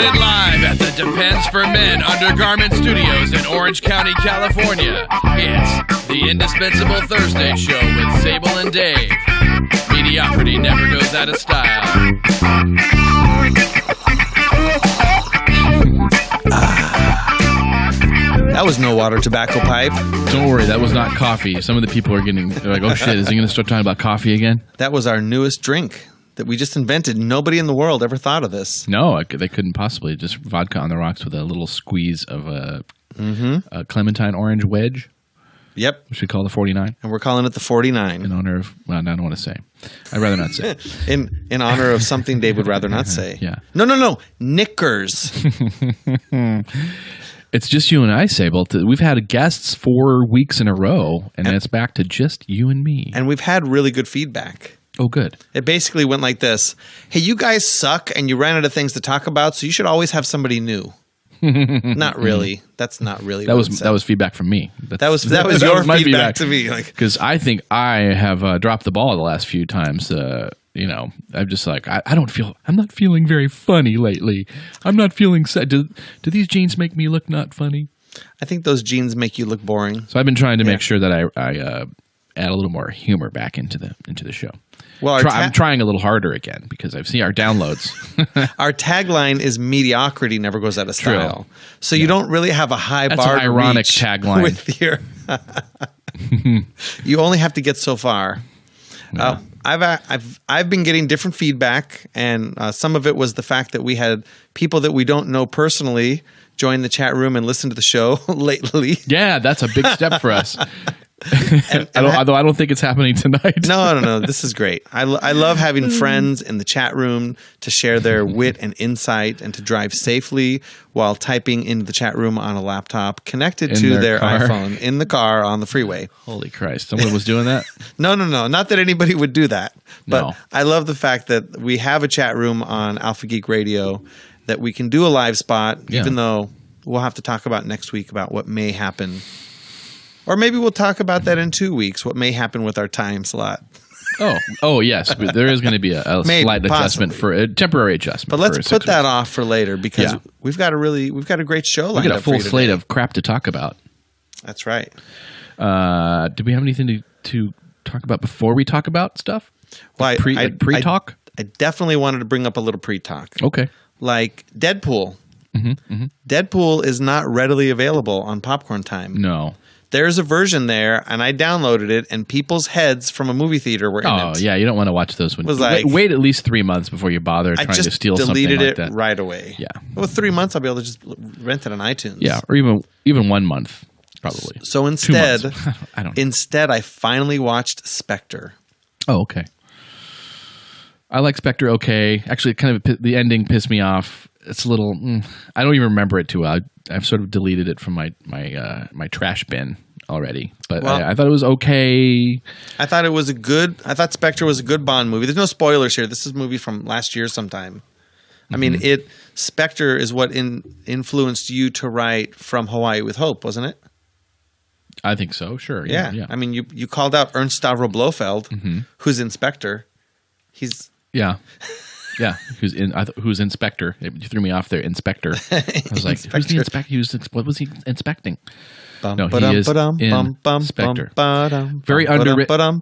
Recorded live at the Depends for Men Undergarment Studios in Orange County, California. It's the Indispensable Thursday Show with Sable and Dave. Mediocrity never goes out of style. That was no water tobacco pipe. Don't worry, that was not coffee. Some of the people are they're like, oh shit, is he going to start talking about coffee again? That was our newest drink that we just invented. Nobody in the world ever thought of this. No, they couldn't possibly. Just vodka on the rocks with a little squeeze of a clementine orange wedge. Yep. Which we call the 49. And we're calling it the 49. In honor of, well, I don't want to say. I'd rather not say. in honor of something Dave would rather not say. Yeah. No. Knickers. It's just you and I, Sable. We've had guests 4 weeks in a row, and it's back to just you and me. And we've had really good feedback. Oh, good. It basically went like this. Hey, you guys suck, and you ran out of things to talk about, so you should always have somebody new. Not really. That's not really. That was feedback from me. That was your feedback to me. Because I think I have dropped the ball the last few times. I'm just like I'm not feeling very funny lately. I'm not feeling sad. Do these jeans make me look not funny? I think those jeans make you look boring. So I've been trying to make sure that I add a little more humor back into the show. Well, I'm trying a little harder again because I've seen our downloads. Our tagline is mediocrity never goes out of style. True. So you don't really have a high bar. That's an ironic tagline. With your you only have to get so far. Yeah. I've been getting different feedback, and some of it was the fact that we had people that we don't know personally join the chat room and listen to the show lately. Yeah, that's a big step for us. Although I don't think it's happening tonight. No. This is great. I love having friends in the chat room to share their wit and insight and to drive safely while typing into the chat room on a laptop connected to their iPhone in the car on the freeway. Holy Christ. Someone was doing that? No. Not that anybody would do that. But no. I love the fact that we have a chat room on Alpha Geek Radio that we can do a live spot, even though we'll have to talk about next week about what may happen. Or maybe we'll talk about that in 2 weeks, what may happen with our time slot. Oh, yes. But there is going to be a slight adjustment for a temporary adjustment. But let's put that off for later because we've got a great show lined up. We've got a full slate of crap to talk about. That's right. Do we have anything to talk about before we talk about stuff? Well, pre-talk? I definitely wanted to bring up a little pre-talk. Okay. Like Deadpool. Mm-hmm. Deadpool is not readily available on Popcorn Time. No. There's a version there, and I downloaded it, and people's heads from a movie theater were in it. Oh, yeah, you don't want to watch those. Wait at least 3 months before you bother trying to steal something like that. I just deleted it right away. Yeah. Well, 3 months, I'll be able to just rent it on iTunes. Yeah, or even 1 month, probably. So instead, I finally watched Spectre. Oh, okay. I like Spectre okay. Actually, the ending pissed me off. It's a little. I don't even remember it too well. I've sort of deleted it from my trash bin already. But I thought it was okay. I thought Spectre was a good Bond movie. There's no spoilers here. This is a movie from last year sometime. I mean, Spectre is what influenced you to write From Hawaii with Hope, wasn't it? I think so. Sure. Yeah. I mean, you called out Ernst Stavro Blofeld, who's in Spectre. He's Yeah, who's inspector? You threw me off there, inspector. I was like, who's the inspector? What was he inspecting? No, he is inspector. Very underwritten.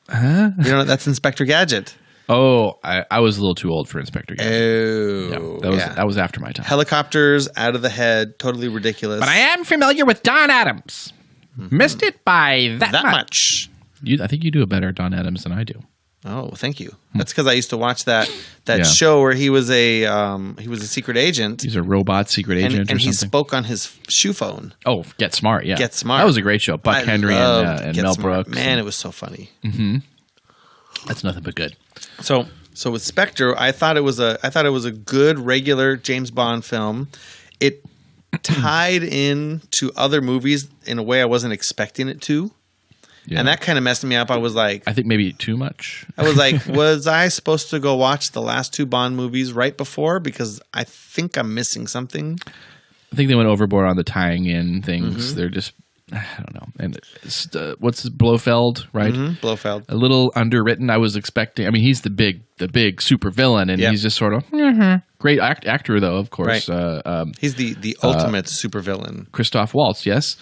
Huh? You know, that's Inspector Gadget. Oh, I was a little too old for Inspector Gadget. Oh, that was after my time. Helicopters out of the head, totally ridiculous. But I am familiar with Don Adams. Missed it by that much. I think you do a better Don Adams than I do. Oh, thank you. That's because I used to watch that show where he was a secret agent. He's a robot secret agent or something. And he spoke on his shoe phone. Oh, Get Smart, yeah. Get Smart. That was a great show. Buck Henry and Mel Brooks. Man, it was so funny. Mm-hmm. That's nothing but good. So with Spectre, I thought it was a good regular James Bond film. It tied in to other movies in a way I wasn't expecting it to. Yeah. And that kind of messed me up. I was like... I think maybe too much. I was like, was I supposed to go watch the last 2 Bond movies right before? Because I think I'm missing something. I think they went overboard on the tying in things. They're just... I don't know. And what's Blofeld, right? Blofeld. A little underwritten. I was expecting. I mean, he's the big super villain, and he's just sort of great actor, though. Of course, right. He's the ultimate supervillain. Christoph Waltz, yes,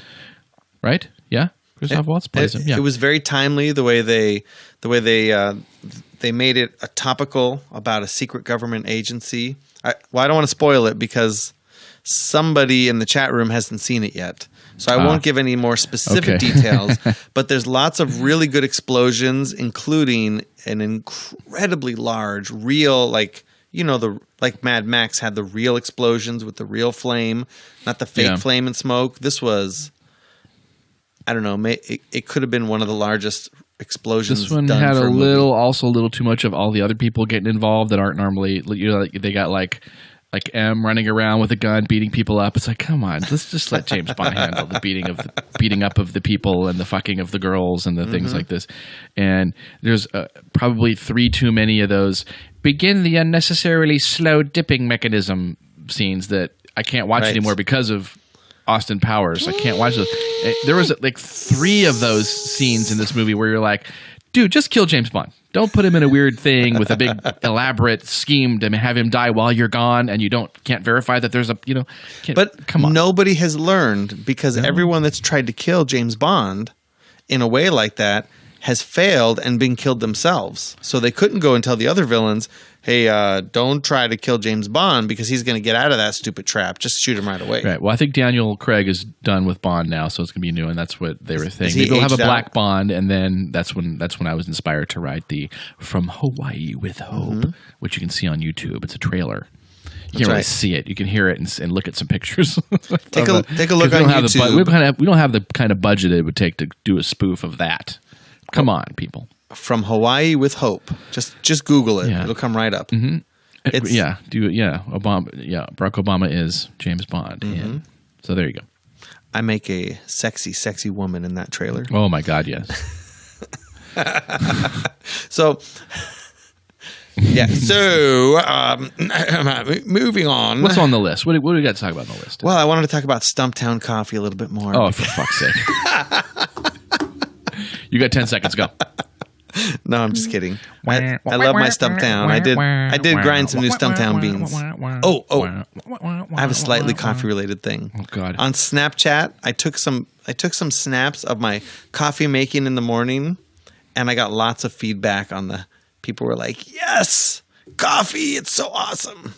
right? Yeah, Christoph Waltz plays him. Yeah, it was very timely the way they made it a topical about a secret government agency. I don't want to spoil it because somebody in the chat room hasn't seen it yet. So I won't give any more specific details, but there's lots of really good explosions, including an incredibly large real, like Mad Max had the real explosions with the real flame, not the fake flame and smoke. This was, I don't know, it could have been one of the largest explosions. This one had a little too much of all the other people getting involved that aren't normally, they got like M running around with a gun beating people up. It's like, come on, let's just let James Bond handle the beating up of the people and the fucking of the girls and the things like this. And there's probably 3 too many of those begin the unnecessarily slow dipping mechanism scenes that I can't watch anymore because of Austin Powers. I can't watch those. There was like 3 of those scenes in this movie where you're like, dude, just kill James Bond. Don't put him in a weird thing with a big elaborate scheme to have him die while you're gone, and you can't verify that there's a But come on, nobody has learned because everyone that's tried to kill James Bond in a way like that has failed and been killed themselves. So they couldn't go and tell the other villains, hey, don't try to kill James Bond because he's going to get out of that stupid trap. Just shoot him right away. Right. Well, I think Daniel Craig is done with Bond now, so it's going to be new, and that's what they were thinking. Maybe they'll have a black Bond, and then that's when I was inspired to write the From Hawaii with Hope, which you can see on YouTube. It's a trailer. You can't really see it. You can hear it and look at some pictures. Take a look on YouTube. We don't have the kind of budget it would take to do a spoof of that. Come on, people. From Hawaii with Hope. Just Google it. Yeah. It'll come right up. Mm-hmm. Barack Obama is James Bond. Mm-hmm. So there you go. I make a sexy, sexy woman in that trailer. Oh my God, yes. So moving on. What's on the list? What do we got to talk about on the list? Well, I wanted to talk about Stumptown Coffee a little bit more. Oh, for fuck's sake. You got 10 seconds. Go. No, I'm just kidding. I love my Stumptown. I did grind some new Stumptown beans. I have a slightly coffee related thing. Oh God. On Snapchat, I took some snaps of my coffee making in the morning, and I got lots of feedback on the people were like, "Yes, coffee, it's so awesome."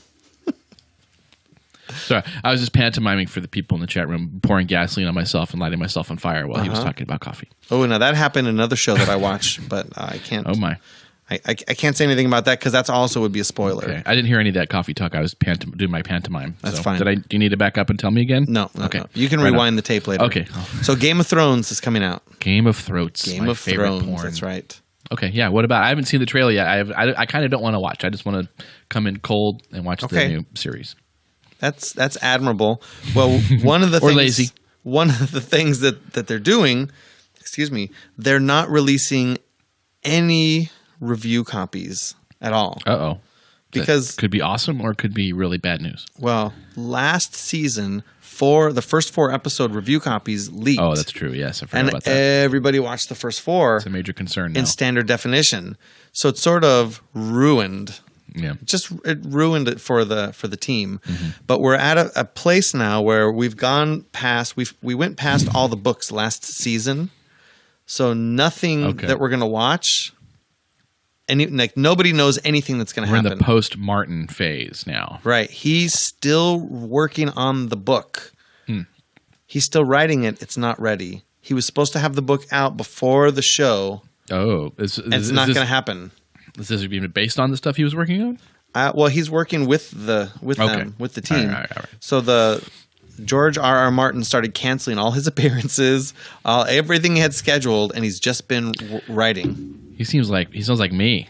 Sorry, I was just pantomiming for the people in the chat room, pouring gasoline on myself and lighting myself on fire while he was talking about coffee. Oh, now that happened in another show that I watched, but I can't. Oh my! I can't say anything about that because that's also would be a spoiler. Okay. I didn't hear any of that coffee talk. I was doing my pantomime. That's fine. Do you need to back up and tell me again? No. Okay. No. You can rewind the tape later. Okay. So Game of Thrones is coming out. Game of Thrones. Game of Thrones. Porn. That's right. Okay. Yeah. What about? I haven't seen the trailer yet. I kind of don't want to watch. I just want to come in cold and watch the new series. That's admirable. Well, one of the or things, lazy. One of the things that they're doing, they're not releasing any review copies at all. Uh-oh. Because that could be awesome or it could be really bad news. Well, last season, the first 4 episode review copies leaked. Oh, that's true. Yes, I forgot about that. And everybody watched the first 4. It's a major concern now. In standard definition. So it's sort of ruined. Yeah, it ruined it for the team. Mm-hmm. But we're at a place now where we've gone past. We went past all the books last season, so nothing that we're going to watch. Nobody knows anything that's going to happen. We're in the post Martin phase now, right? He's still working on the book. He's still writing it. It's not ready. He was supposed to have the book out before the show. Oh, it's not going to happen. Is this even based on the stuff he was working on? Well, he's working with them, with the team. All right. So the George R.R. Martin started canceling all his appearances, everything he had scheduled, and he's just been writing. He sounds like me,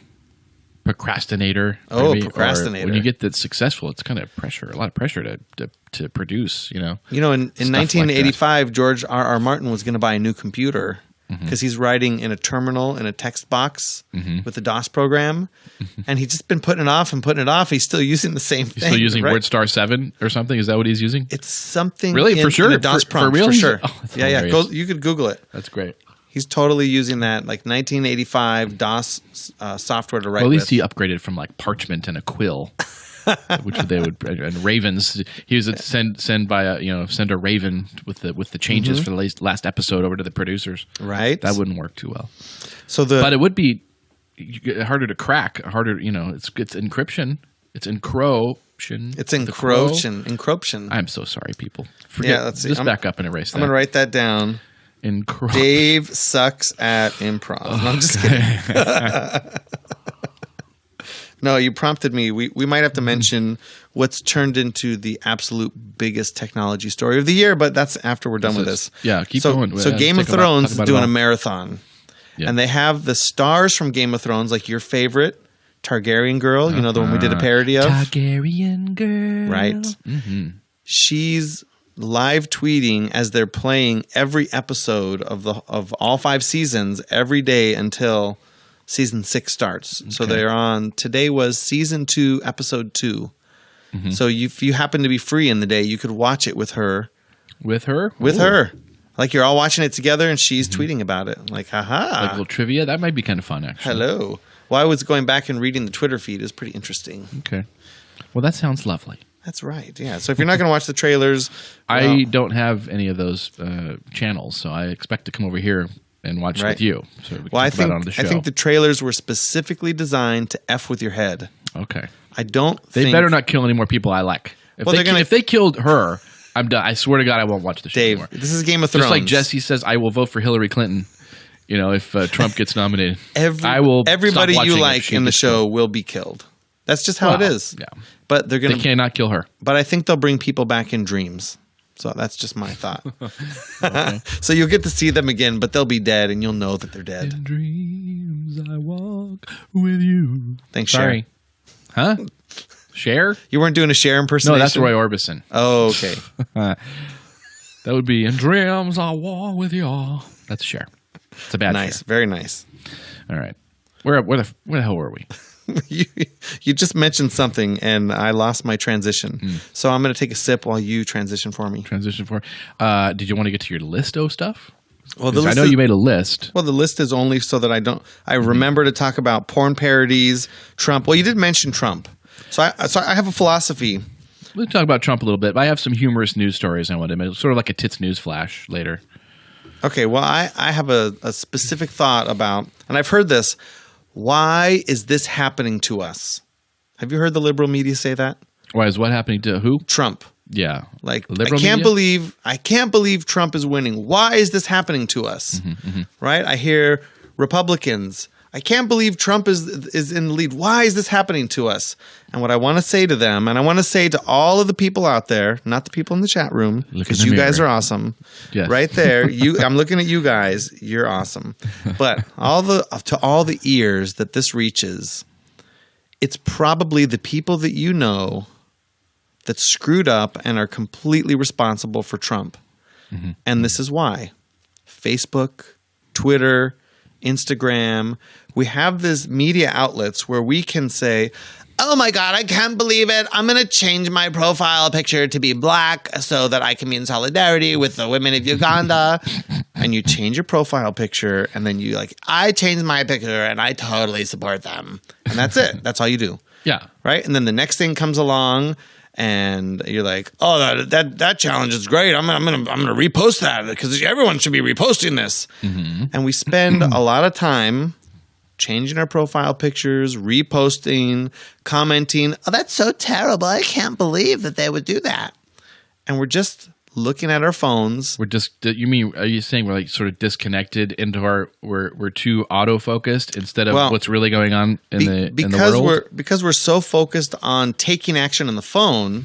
procrastinator. Oh, maybe, procrastinator. When you get that successful, it's kind of pressure, a lot of pressure to produce. In 1985, George R.R. Martin was going to buy a new computer. because he's writing in a terminal in a text box with the DOS program, and he's just been putting it off and putting it off. He's still using the same thing. He's still using WordStar 7 or something? Is that what he's using? It's something really for sure in a DOS prompt for real? for sure. Oh, yeah. You could Google it. That's great. He's totally using that like 1985 DOS software to write. Well, at least with. he upgraded from like parchment and a quill, which they would and ravens. He was send a raven with the changes for the last episode over to the producers. Right, that wouldn't work too well. But it would be harder to crack. Harder, it's encryption. It's encryption. It's encryption. I'm so sorry, people. Let's see. Just back up and erase that. I'm gonna write that down. Dave sucks at improv. No, I'm just kidding. No, you prompted me. We might have to mention what's turned into the absolute biggest technology story of the year, but that's after we're done with this. Yeah, keep going. So Game of Thrones is doing a marathon. Yeah. And they have the stars from Game of Thrones, like your favorite, Targaryen girl, the one we did a parody of. Targaryen girl. Right. Mm-hmm. She's live tweeting as they're playing every episode of all 5 seasons every day until season 6 starts. Okay. So they're on, today was season 2, episode 2. Mm-hmm. So if you happen to be free in the day, you could watch it with her. With her? With her. Like you're all watching it together and she's tweeting about it. Like, haha. Like a little trivia? That might be kind of fun, actually. Hello. Well, I was going back and reading the Twitter feed. It was pretty interesting. Okay. Well, that sounds lovely. That's right. Yeah. So if you're not going to watch the trailers. I don't have any of those channels, so I expect to come over here and watch it with you. So we can talk about it on the show. I think the trailers were specifically designed to F with your head. Okay. They better not kill any more people I like. If they killed her, I'm done. I swear to God, I won't watch the show anymore. This is Game of Thrones. Just like Jesse says, I will vote for Hillary Clinton. If Trump gets nominated, everybody you like in the show will be killed. That's just how it is. Yeah, but they cannot kill her. But I think they'll bring people back in dreams. So that's just my thought. So you'll get to see them again, but they'll be dead, and you'll know that they're dead. In dreams I walk with you. Thanks, Sorry. Cher. Huh? Cher? You weren't doing a Cher impersonation? No, that's Roy Orbison. Oh, okay. That would be In Dreams I Walk with You. That's Cher. It's a bad Nice. Cher. Very nice. All right. Where the hell were we? You just mentioned something, and I lost my transition. So I'm going to take a sip while you transition for me. Did you want to get to your listo stuff? Well, I know you made a list. Well, the list is only so that I remember to talk about porn parodies, Trump. Well, you did mention Trump. So I have a philosophy. We'll talk about Trump a little bit, but I have some humorous news stories I want to make. Sort of like a tits news flash later. Okay, well, I have a specific thought about, and I've heard this, why is this happening to us? Have you heard the liberal media say that? Why is what happening to who? Trump. Yeah. Like, I can't believe Trump is winning. Why is this happening to us? Right? I hear Republicans, I can't believe Trump is in the lead. Why is this happening to us? And what I want to say to them, and I want to say to all of the people out there, not the people in the chat room, because you guys are awesome. Yes. Right there, I'm looking at you guys. You're awesome. But to all the ears that this reaches, it's probably the people that you know that screwed up and are completely responsible for Trump. And this is why. Facebook, Twitter, Instagram, we have these media outlets where we can say, oh my God, I can't believe it. I'm going to change my profile picture to be black so that I can be in solidarity with the women of Uganda. And you change your profile picture and then you I changed my picture and I totally support them. And that's it. That's all you do. Yeah. Right? And then the next thing comes along and you're like, oh, that challenge is great. I'm gonna repost that because everyone should be reposting this. And we spend a lot of time changing our profile pictures, reposting, commenting. Oh, that's so terrible. I can't believe that they would do that. And we're just looking at our phones. Are you saying we're sort of disconnected into we're too auto-focused instead of what's really going on in the world? Because we're so focused on taking action on the phone,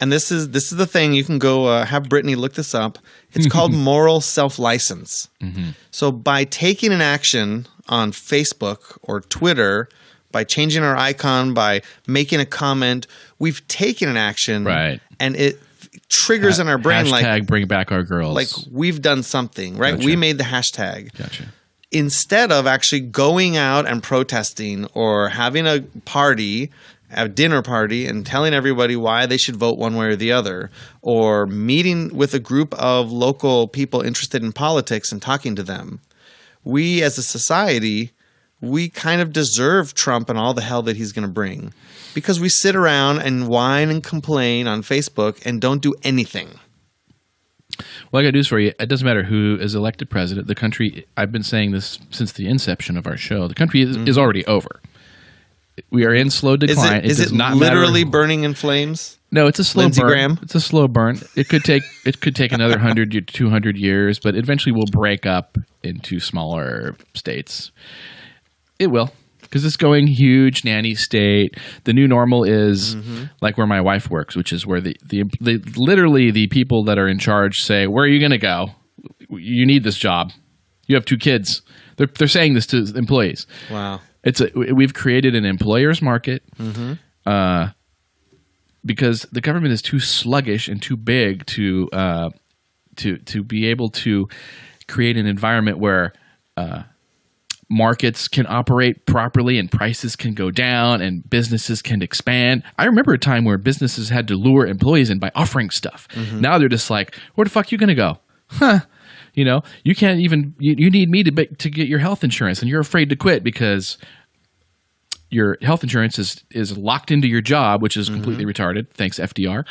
and this is the thing, you can go have Brittany look this up. It's called moral self-license. So by taking an action on Facebook or Twitter, by changing our icon, by making a comment, we've taken an action, right? And triggers in our brain hashtag bring back our girls. Like we've done something, right? Gotcha. We made the hashtag. Gotcha. Instead of actually going out and protesting or having a party, a dinner party, and telling everybody why they should vote one way or the other, or meeting with a group of local people interested in politics and talking to them, we as a society, we kind of deserve Trump and all the hell that he's going to bring because we sit around and whine and complain on Facebook and don't do anything. Well, I got news for you. It doesn't matter who is elected president. The country, I've been saying this since the inception of our show, the country is already over. We are in slow decline. Is it not literally burning in flames? No, it's a slow Lindsey burn. Graham? It's a slow burn. It could take another 100 to 200 years, but eventually we'll break up into smaller states. It will. Because it's going huge nanny state. The new normal is like where my wife works, which is where the literally the people that are in charge say, "Where are you going to go? You need this job. You have 2 kids." They're saying this to employees. Wow. We've created an employer's market because the government is too sluggish and too big to be able to create an environment where markets can operate properly and prices can go down and businesses can expand. I remember a time where businesses had to lure employees in by offering stuff. Now they're just like, where the fuck are you going to go? Huh. You know, you can't even, you need me to get your health insurance and you're afraid to quit because your health insurance is locked into your job, which is completely retarded. Thanks, FDR.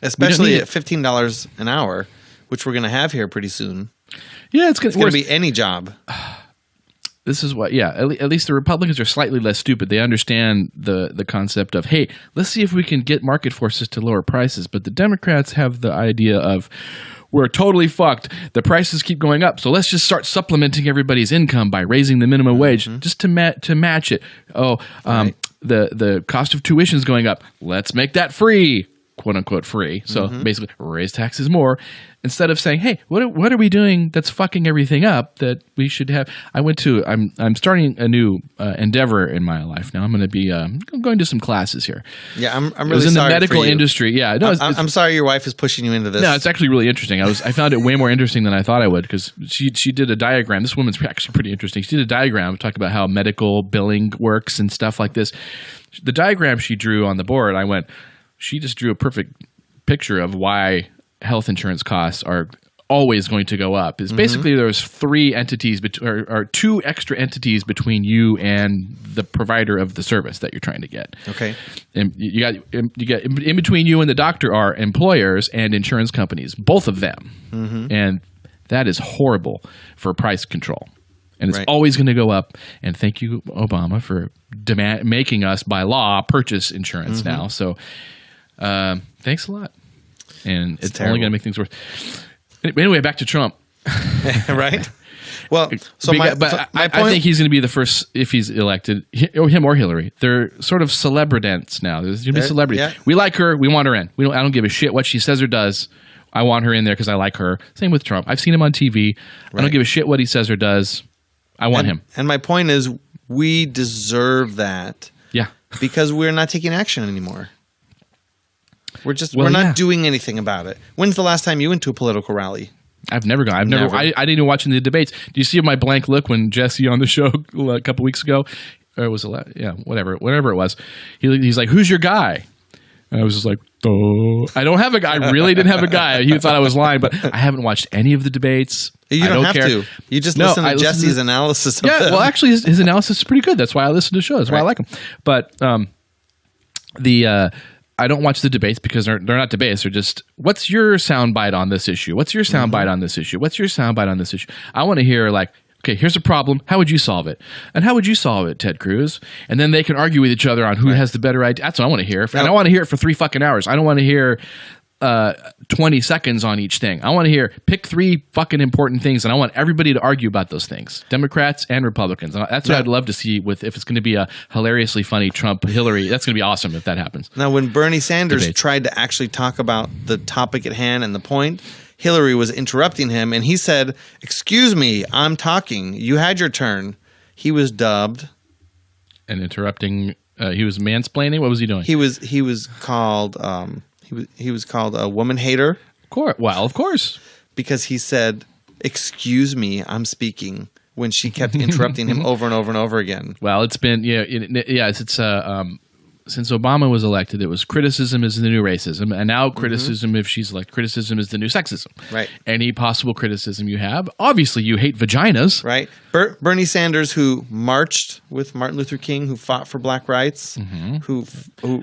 Especially at $15 an hour, which we're going to have here pretty soon. Yeah, it's going to be any job. This is what, at least the Republicans are slightly less stupid. They understand the concept of, hey, let's see if we can get market forces to lower prices. But the Democrats have the idea of, we're totally fucked. The prices keep going up, so let's just start supplementing everybody's income by raising the minimum wage just to match it. Right. The cost of tuition is going up. Let's make that free, quote unquote free. So basically, raise taxes more instead of saying, "Hey, what are we doing that's fucking everything up that we should have?" I'm starting a new endeavor in my life now. I'm going to be going to some classes here. Yeah, I'm really sorry. It was in the medical industry. Yeah, no, I'm sorry your wife is pushing you into this. No, it's actually really interesting. I found it way more interesting than I thought I would because she did a diagram. This woman's actually pretty interesting. She did a diagram talking about how medical billing works and stuff like this. The diagram she drew on the board, I went, she just drew a perfect picture of why health insurance costs are always going to go up. Is basically there's 3 entities or 2 extra entities between you and the provider of the service that you're trying to get. Okay. And you got in between you and the doctor are employers and insurance companies, both of them. And that is horrible for price control. And it's always going to go up. And thank you, Obama, for making us by law purchase insurance now. So thanks a lot. And it's only going to make things worse. Anyway, back to Trump. Right? Well, so my point, I think he's going to be the first, if he's elected, him or Hillary. They're sort of celebridents now. There's going to be celebrities. Yeah. We like her. We want her in. I don't give a shit what she says or does. I want her in there because I like her. Same with Trump. I've seen him on TV. I don't give a shit what he says or does. I want him. And my point is, we deserve that. Yeah. Because we're not taking action anymore. We're not doing anything about it. When's the last time you went to a political rally? I've never gone. I didn't even watch any of the debates. Do you see my blank look when Jesse on the show a couple weeks ago? Or it was whatever it was. He's like, "Who's your guy?" And I was just like, "Oh, I don't have a guy." I really didn't have a guy. He thought I was lying, but I haven't watched any of the debates. You don't have to. You just listen to Jesse's analysis of them. Well, actually, his analysis is pretty good. That's why I listen to the show. That's why I like him. But I don't watch the debates because they're not debates. They're just, what's your soundbite on this issue? What's your soundbite on this issue? What's your soundbite on this issue? I want to hear like, okay, here's a problem. How would you solve it? And how would you solve it, Ted Cruz? And then they can argue with each other on who has the better idea. That's what I want to hear. And I want to hear it for 3 fucking hours. I don't want to hear 20 seconds on each thing. I want to hear pick 3 fucking important things, and I want everybody to argue about those things, Democrats and Republicans. And that's what I'd love to see if it's going to be a hilariously funny Trump Hillary. That's going to be awesome if that happens. Now, when Bernie Sanders tried to actually talk about the topic at hand and the point, Hillary was interrupting him, and he said, "Excuse me, I'm talking. You had your turn." He was dubbed and interrupting. He was mansplaining. What was he doing? He was called. He was called a woman hater. Of course. Because he said, "Excuse me, I'm speaking," when she kept interrupting him over and over and over again. Well, it's been since Obama was elected, it was criticism is the new racism, and now criticism, if she's elected, criticism is the new sexism. Right. Any possible criticism you have, obviously you hate vaginas. Right. Bernie Sanders, who marched with Martin Luther King, who fought for black rights, who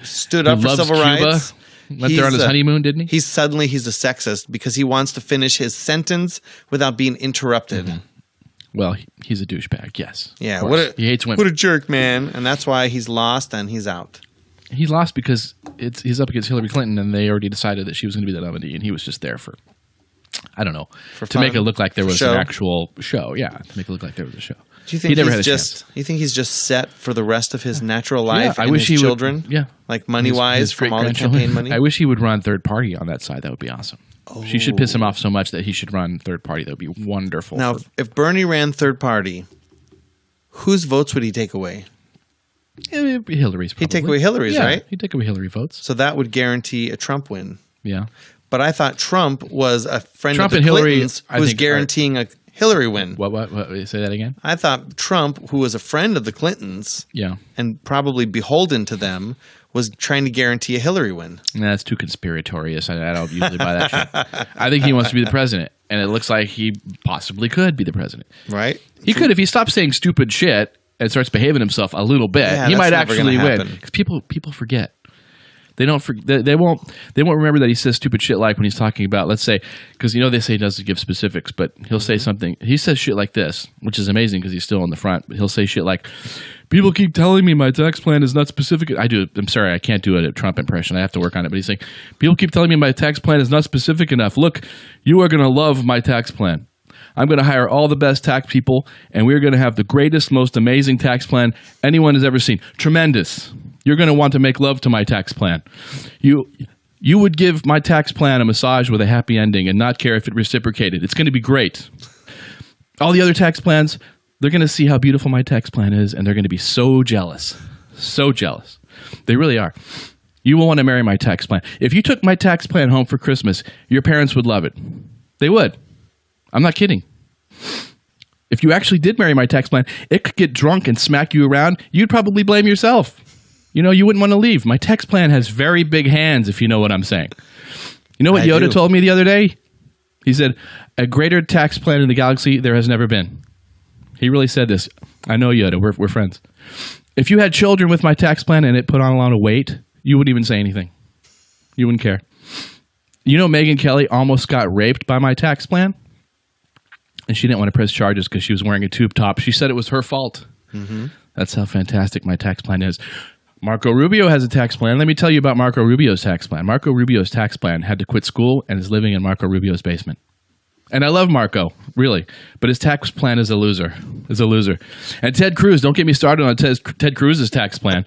stood up for civil rights. Went there on his honeymoon, didn't he? He's a sexist because he wants to finish his sentence without being interrupted. Well, he's a douchebag, yes. Yeah, he hates women. What a jerk, man. And that's why he's lost and he's out. He lost because he's up against Hillary Clinton, and they already decided that she was going to be the nominee, and he was just there for, I don't know, to make it look like there was an actual show. Yeah, to make it look like there was a show. Do you think you think he's just set for the rest of his natural life? Yeah, and his children? Yeah, like money-wise from all the campaign money? I wish he would run third party on that side. That would be awesome. Oh. She should piss him off so much that he should run third party. That would be wonderful. Now, if Bernie ran third party, whose votes would he take away? Hillary's probably. He'd take away Hillary's, right? He'd take away Hillary votes. So that would guarantee a Trump win. Yeah. But I thought Trump was a friend Trump of the and Clintons Hillary, who was guaranteeing a Hillary win. What? Say that again? I thought Trump, who was a friend of the Clintons and probably beholden to them, was trying to guarantee a Hillary win. Nah, that's too conspiratorious. I don't usually buy that shit. I think he wants to be the president, and it looks like he possibly could be the president. Right? He could if he stops saying stupid shit and starts behaving himself a little bit. Yeah, he might actually win. Because people forget. They don't. They won't remember that he says stupid shit like when he's talking about. Let's say, because they say he doesn't give specifics, but he'll say something. He says shit like this, which is amazing because he's still in the front. But he'll say shit like, "People keep telling me my tax plan is not specific." I'm sorry, I can't do a Trump impression. I have to work on it. But he's saying, "People keep telling me my tax plan is not specific enough. Look, you are going to love my tax plan. I'm going to hire all the best tax people, and we're going to have the greatest, most amazing tax plan anyone has ever seen. Tremendous. You're going to want to make love to my tax plan. You would give my tax plan a massage with a happy ending and not care if it reciprocated. It's going to be great. All the other tax plans, they're going to see how beautiful my tax plan is, and they're going to be so jealous. So jealous. They really are. You will want to marry my tax plan. If you took my tax plan home for Christmas, your parents would love it. They would. I'm not kidding. If you actually did marry my tax plan, it could get drunk and smack you around. You'd probably blame yourself. You wouldn't want to leave. My tax plan has very big hands, if you know what I'm saying. You know what Yoda told me the other day? He said, a greater tax plan in the galaxy there has never been. He really said this. I know Yoda. We're friends. If you had children with my tax plan and it put on a lot of weight, you wouldn't even say anything. You wouldn't care. Megyn Kelly almost got raped by my tax plan? And she didn't want to press charges because she was wearing a tube top. She said it was her fault. Mm-hmm. That's how fantastic my tax plan is. Marco Rubio has a tax plan. Let me tell you about Marco Rubio's tax plan. Marco Rubio's tax plan had to quit school and is living in Marco Rubio's basement. And I love Marco, really. But his tax plan is a loser. And Ted Cruz, don't get me started on Ted Cruz's tax plan.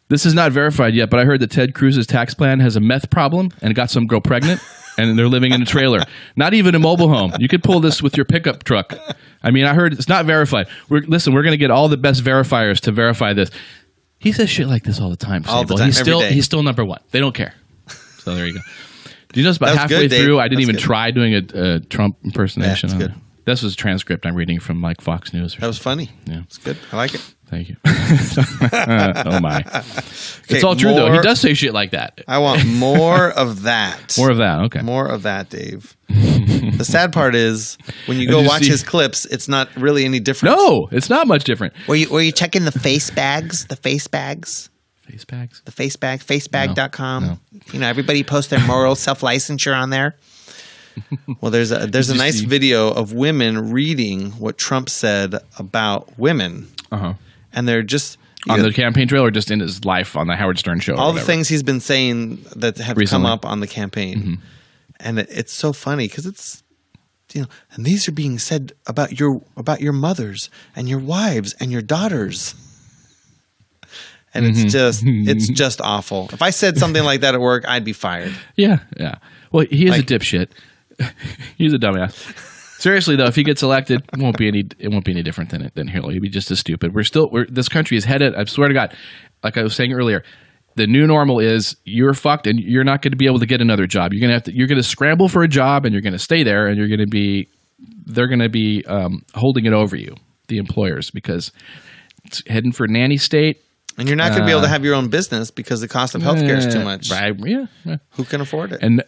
This is not verified yet, but I heard that Ted Cruz's tax plan has a meth problem and got some girl pregnant. And they're living in a trailer. Not even a mobile home. You could pull this with your pickup truck. I heard it's not verified. We're going to get all the best verifiers to verify this. He says shit like this all the time. All the time, he's still number one. They don't care. So there you go. Do you notice about halfway through, I didn't even try doing a Trump impersonation. Yeah, that's good. This was a transcript I'm reading from Fox News. That was funny. Yeah, it's good. I like it. Thank you. Oh my! It's all true though. He does say shit like that. I want more of that. More of that. Okay. More of that, Dave. The sad part is when you go watch his clips, it's not really any different. No, it's not much different. Were you checking the face bags? The face bags. Face bags. The face bag. Facebag.com. No. Everybody posts their moral self-licensure on there. Well, there's a nice video of women reading what Trump said about women. Uh-huh. And they're just on the campaign trail or just in his life on the Howard Stern show. All the things he's been saying that have come up on the campaign. Mm-hmm. And it's so funny because it's, and these are being said about your mothers and your wives and your daughters. And it's just awful. If I said something like that at work, I'd be fired. Yeah. Well, he is a dipshit. He's a dumbass. Seriously though, if he gets elected, it won't be any different than Hillary. He'll be just as stupid. This country is headed. I swear to God, like I was saying earlier, the new normal is you're fucked and you're not going to be able to get another job. You're going to scramble for a job and you're going to stay there and they're going to be holding it over you, the employers, because it's heading for nanny state. And you're not going to be able to have your own business because the cost of healthcare is too much. Right? Yeah. Who can afford it? And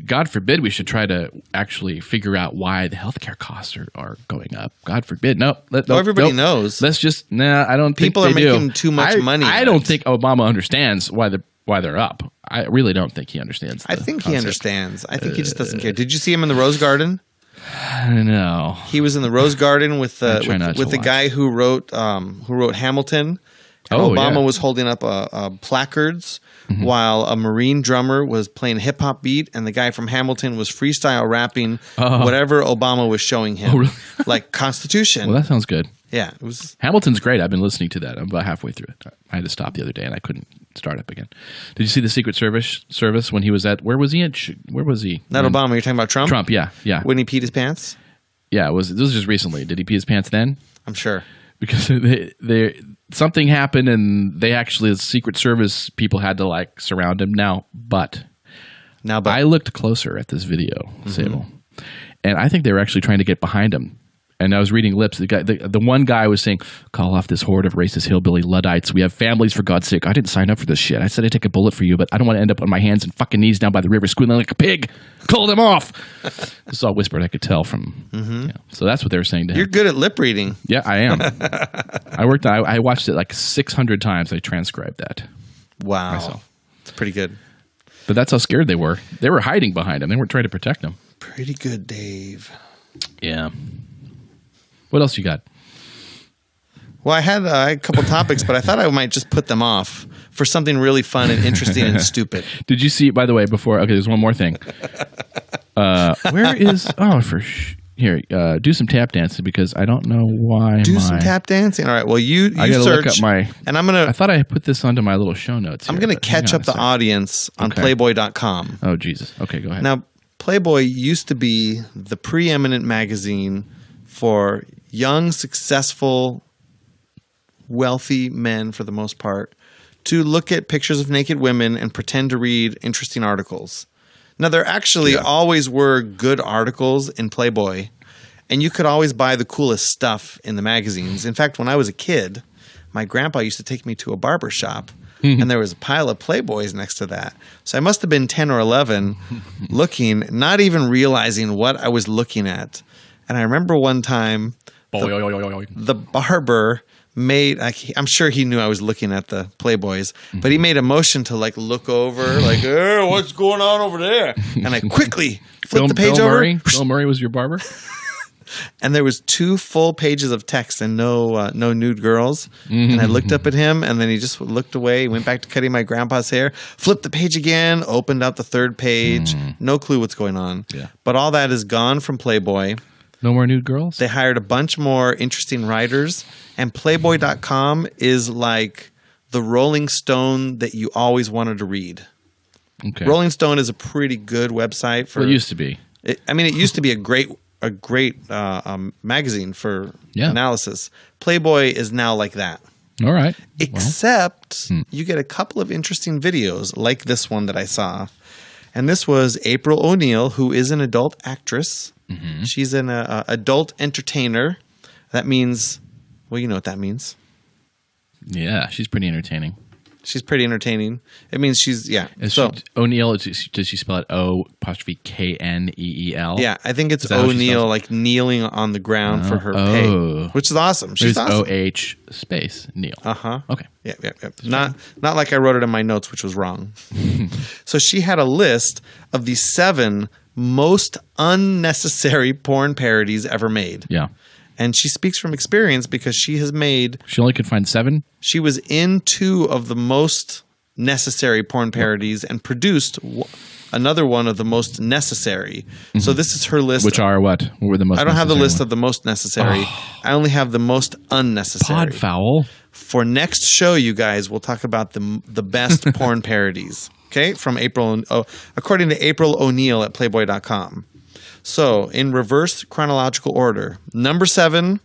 God forbid we should try to actually figure out why the healthcare costs are going up. God forbid. No. Everybody knows. Let's just I don't think people are making too much money. I don't think Obama understands why they're up. I really don't think he understands. I think he understands. I think he just doesn't care. Did you see him in the Rose Garden? No. He was in the Rose Garden with the guy who wrote Hamilton. And Obama was holding up placards while a Marine drummer was playing a hip hop beat, and the guy from Hamilton was freestyle rapping whatever Obama was showing him, really? Like Constitution. Well, that sounds good. Yeah, it was. Hamilton's great. I've been listening to that. I'm about halfway through it. I had to stop the other day, and I couldn't start up again. Did you see the Secret Service when he was at? Where was he? Where was he? Not Obama. You're talking about Trump. Trump. Yeah. When he peed his pants. Yeah, this was just recently. Did he pee his pants then? I'm sure. Because something happened and the Secret Service people had to surround him but I looked closer at this video, Sable, and I think they were actually trying to get behind him. And I was reading lips. The one guy was saying, "Call off this horde of racist hillbilly Luddites. We have families, for God's sake. I didn't sign up for this shit. I said I'd take a bullet for you, but I don't want to end up on my hands and fucking knees down by the river squealing like a pig. Call them off." This is all whispered. I could tell from. So that's what they were saying to him. You're good at lip reading. Yeah, I am. I watched it like 600 times. I transcribed that. Wow, myself. It's pretty good. But that's how scared they were. They were hiding behind him. They weren't trying to protect him. Pretty good, Dave. Yeah. What else you got? Well, I had a couple topics, but I thought I might just put them off for something really fun and interesting and stupid. Did you see, by the way, before? Okay, there's one more thing. Where is? Here, do some tap dancing because I don't know why. Do some tap dancing. All right. Well, you I gotta search, look up my. And I'm gonna. I thought I put this onto my little show notes. I'm gonna catch up the audience on Playboy.com. Oh Jesus. Okay, go ahead. Now, Playboy used to be the preeminent magazine for young, successful, wealthy men, for the most part, to look at pictures of naked women and pretend to read interesting articles. Now, there actually always were good articles in Playboy, and you could always buy the coolest stuff in the magazines. In fact, when I was a kid, my grandpa used to take me to a barber shop, and there was a pile of Playboys next to that. So I must have been 10 or 11 looking, not even realizing what I was looking at. And I remember one time the barber made, I'm sure he knew I was looking at the Playboys, but he made a motion to look over, hey, what's going on over there? And I quickly flipped the page over. Bill Murray was your barber? And there was 2 full pages of text and no nude girls. And I looked up at him, and then he just looked away. He went back to cutting my grandpa's hair, flipped the page again, opened up the 3rd page. No clue what's going on. Yeah. But all that is gone from Playboy. No more nude girls? They hired a bunch more interesting writers, and Playboy.com is like the Rolling Stone that you always wanted to read. Okay. Rolling Stone is a pretty good website for. Well, it used to be. It used to be a great magazine for analysis. Playboy is now like that. All right. Except you get a couple of interesting videos like this one that I saw. And this was April O'Neil, who is an adult actress. She's an adult entertainer. That means, well, you know what that means. Yeah, she's pretty entertaining. She's pretty entertaining. It means she's, O'Neil, does she spell it O''Kneel? Yeah, I think it's O'Neil, like kneeling on the ground for her pay, which is awesome. She's awesome. O-H space Neil. Okay. Yeah. Not like I wrote it in my notes, which was wrong. So she had a list of the 7 most unnecessary porn parodies ever made. Yeah. And she speaks from experience because she has made... She only could find 7? She was in 2 of the most necessary porn parodies and produced another one of the most necessary. So this is her list. Which are what? What were the most necessary? I don't have the list of the most necessary. I only have the most unnecessary. Podfoul. For next show, you guys, we'll talk about the best porn parodies. Okay? From April... according to April O'Neil at Playboy.com. So, in reverse chronological order, number 7,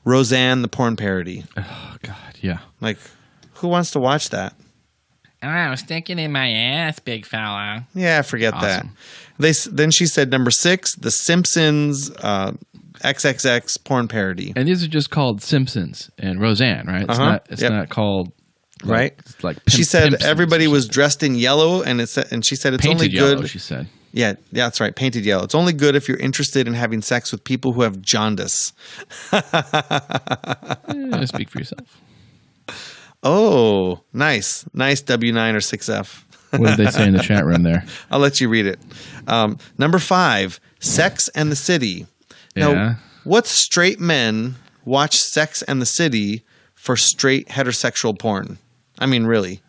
Roseanne the porn parody. Oh, God, yeah. Like, who wants to watch that? Oh, stick it in my ass, big fella. Yeah, forget that. Then she said number 6, The Simpsons XXX porn parody. And these are just called Simpsons and Roseanne, right? It's not called right. Like she said everybody was dressed in yellow, and she said it's painted only yellow, good. She said, yeah, that's right, painted yellow. It's only good if you're interested in having sex with people who have jaundice. Speak for yourself. Oh, nice W9 or 6F. What did they say in the chat room there? I'll let you read it. Number 5, Sex and the City. Now, what straight men watch Sex and the City for straight heterosexual porn? I mean, really.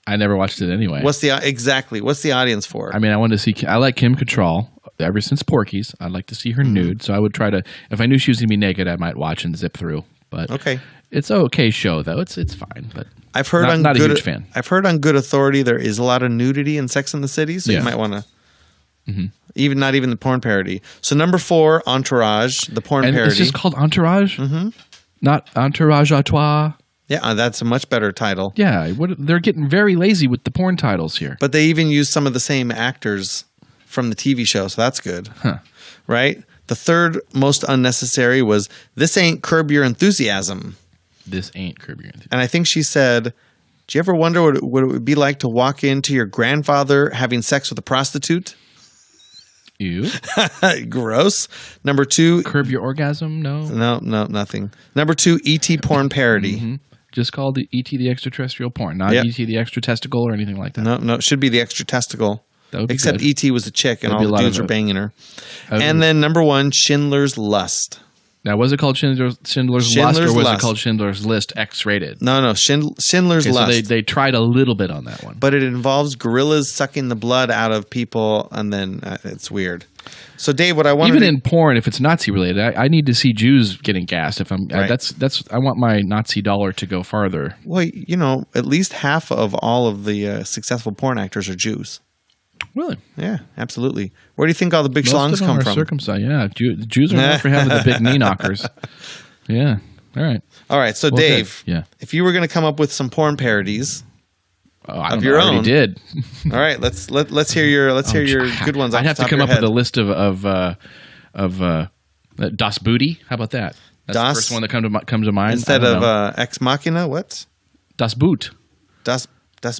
I never watched it anyway. What's the audience for? I mean, I wanted to see. I like Kim Cattrall ever since Porky's. I'd like to see her nude, so I would try to. If I knew she was gonna be naked, I might watch and zip through. But okay, it's an okay show though. It's fine. But I've heard not a huge fan. I've heard on good authority there is a lot of nudity in Sex and the City, so you might want to. Mm-hmm. Not even the porn parody. So number 4, Entourage, the porn parody. It's just called Entourage, not Entourage à Toi. Yeah, that's a much better title. Yeah, they're getting very lazy with the porn titles here. But they even use some of the same actors from the TV show, so that's good. Huh. Right? The third most unnecessary was This Ain't Curb Your Enthusiasm. This ain't Curb Your Enthusiasm. And I think she said, do you ever wonder what it would be like to walk into your grandfather having sex with a prostitute? Ew. Gross. Number 2. Curb Your Orgasm? No, nothing. Number 2, E.T. porn parody. Mm-hmm. Just called the E.T. the extraterrestrial porn, not E.T. the extra testicle or anything like that. No, it should be the extra testicle. Except good. E.T. was a chick and all the dudes were banging her. And then number 1, Schindler's Lust. Now, was it called Schindler's Lust or was it called Schindler's List X-rated? No, Schindler's Lust. So they tried a little bit on that one. But it involves gorillas sucking the blood out of people, and then it's weird. So, Dave, what I want in porn, if it's Nazi related, I need to see Jews getting gassed. If I'm I want my Nazi dollar to go farther. Well, at least half of all of the successful porn actors are Jews. Really? Yeah, absolutely. Where do you think all the big schlongs come from? Circumcised. Yeah, Jews are known for having the big knee knockers. Yeah. All right. So, Dave, if you were going to come up with some porn parodies of your own, did. All right. Let's hear your good ones. I'd have to come up with a list of Das Booty. How about that? That's the first one that comes to mind. Instead of Ex Machina, what? Das Boot. Das